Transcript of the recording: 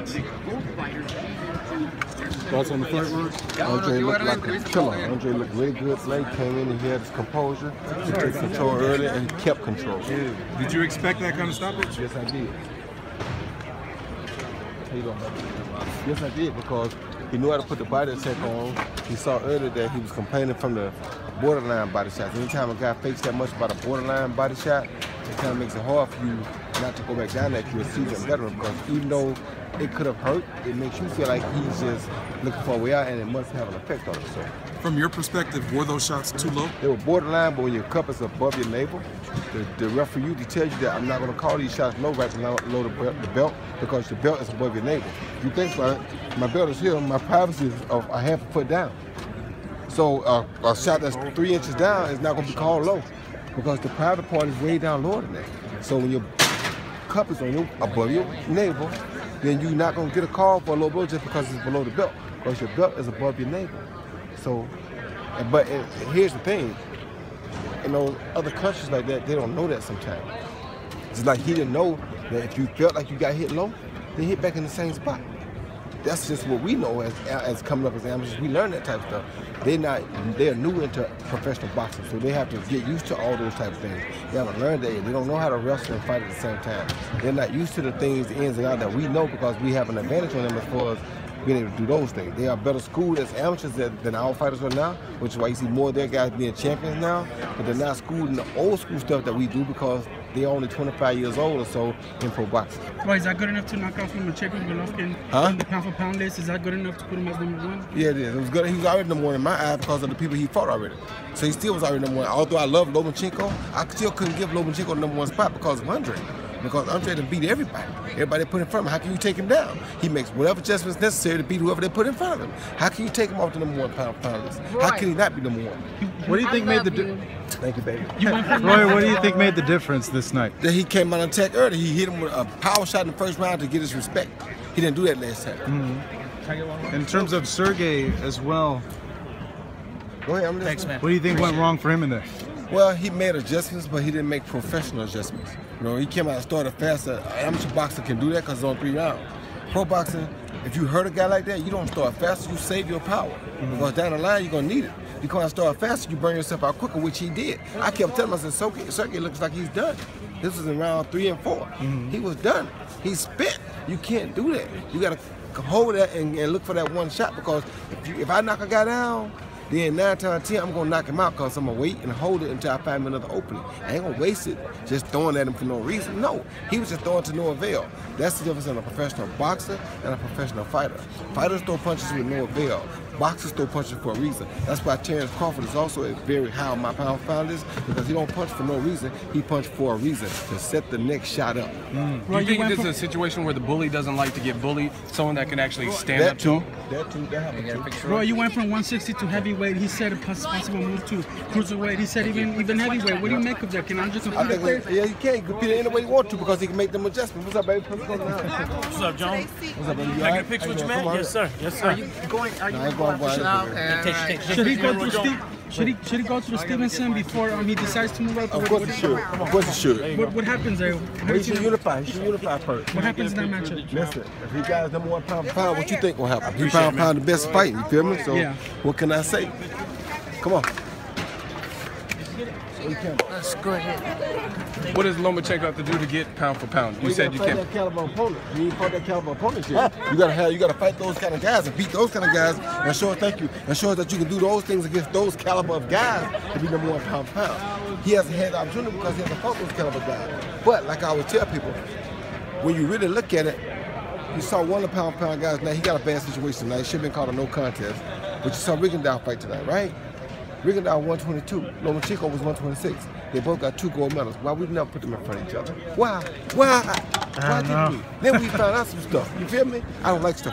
shots. Thoughts on the fight, Ron? Andre looked like a killer. Andre looked really good today. Came in and he had his composure. He took control early and he kept control. Did you expect that kind of stoppage? Yes, I did. Yes, I did, because he knew how to put the body attack on. He saw earlier that he was complaining from the borderline body shots. Anytime a guy fakes that much about a borderline body shot, it kind of makes it hard for you not to go back down there if you're a seasoned veteran, because even though it could have hurt, it makes you feel like he's just looking for a way out, and it must have an effect on himself. From your perspective, were those shots too low? They were borderline, but when your cup is above your navel, the referee to tell you that I'm not going to call these shots low right below the belt, because the belt is above your navel. If you think about it, my belt is here, my privacy is a half a foot down. So a shot that's 3 inches down is not going to be called low, because the private part is way down lower than that. So when your cup is on above your navel, then you're not going to get a call for a low blow just because it's below the belt, because your belt is above your navel. So, but here's the thing, in those other countries like that, they don't know that sometimes. It's like he didn't know that if you felt like you got hit low, then hit back in the same spot. That's just what we know as coming up as amateurs. We learn that type of stuff. They're new into professional boxing, so they have to get used to all those type of things. They haven't learned that. They don't know how to wrestle and fight at the same time. They're not used to the things, the ins and outs that we know, because we have an advantage on them as far as being able to do those things. They are better schooled as amateurs than our fighters are now, which is why you see more of their guys being champions now, but they're not schooled in the old school stuff that we do, because they're only 25 years old or so in pro boxing. Well, is that good enough to knock out Lomachenko and Golovkin on the pound for pound list? Is that good enough to put him as #1? Yeah, it is. It was good. He was already #1 in my eyes because of the people he fought already. So he still was already #1. Although I love Lomachenko, I still couldn't give Lomachenko the #1 spot because of Andre. Because Andre done beat everybody. Everybody put in front of him. How can you take him down? He makes whatever adjustments necessary to beat whoever they put in front of him. How can you take him off the #1 pound for pound list? How can he not be #1? What do you think made the difference? Thank you, baby. Roy, what do you think made the difference this night? That he came out and attacked early. He hit him with a power shot in the first round to get his respect. He didn't do that last time. In terms of Sergey as well, go ahead, I'm listening. Thanks, man. what do you think went wrong for him in there? Well, he made adjustments, but he didn't make professional adjustments. You know, he came out and started faster. Amateur boxing can do that because it's on 3 rounds. Pro boxing, if you hurt a guy like that, you don't start faster, you save your power. Because down the line, you're going to need it. You come out and start faster, you burn yourself out quicker, which he did. I kept telling myself, Sergey looks like he's done. This was in round 3 and 4. He was done. He spit. You can't do that. You got to hold that and look for that one shot, because if I knock a guy down, then 9 times out of 10, I'm going to knock him out, because I'm going to wait and hold it until I find another opening. I ain't going to waste it just throwing at him for no reason. No, he was just throwing to no avail. That's the difference in a professional boxer and a professional fighter. Fighters throw punches with no avail. Boxers throw punches for a reason. That's why Terrence Crawford is also very high on my pound for pound list, because he don't punch for no reason. He punched for a reason, to set the next shot up. Do you think this is a situation where the bully doesn't like to get bullied? Someone that can actually stand up to him? That happened too. Roy, you went from 160 to heavyweight. He said a possible move to cruiserweight. He said even heavyweight. What do you make of that? Can I just I think, yeah, you can compete any way you want to, because he can make them adjustments. What's up, baby? What's up, John? What's up, baby? Can I get a picture with you, man? Yes, sir. Yes, sir. Are you should he go through Steve? Should he go through Stevenson before he decides to move up? Of course he should. Of course he should. What happens there? He should unify. He should unify first. What happens in that matchup? Listen, if he got his #1 pound for pound, what you think will happen? He pound for pound the best fight. You feel me? So what can I say? Come on. Let's go ahead. What does Lomachenko have to do to get pound for pound? You said you can't. That caliber opponent. You ain't fought that caliber opponent yet. You gotta fight those kind of guys and beat those kind of guys, and show that you can do those things against those caliber of guys to be #1 pound for pound. He hasn't had the opportunity because he hasn't fought those caliber guys. But like I always tell people, when you really look at it, you saw one of the pound for pound guys. Now he got a bad situation. Now he should have been called a no contest. But you saw Rigondeaux fight tonight, right? Rigondeaux 122, Lomachenko was 126. They both got 2 gold medals. Why we never put them in front of each other? Why? Why didn't we? Then we found out some stuff. You feel me? I don't like stuff.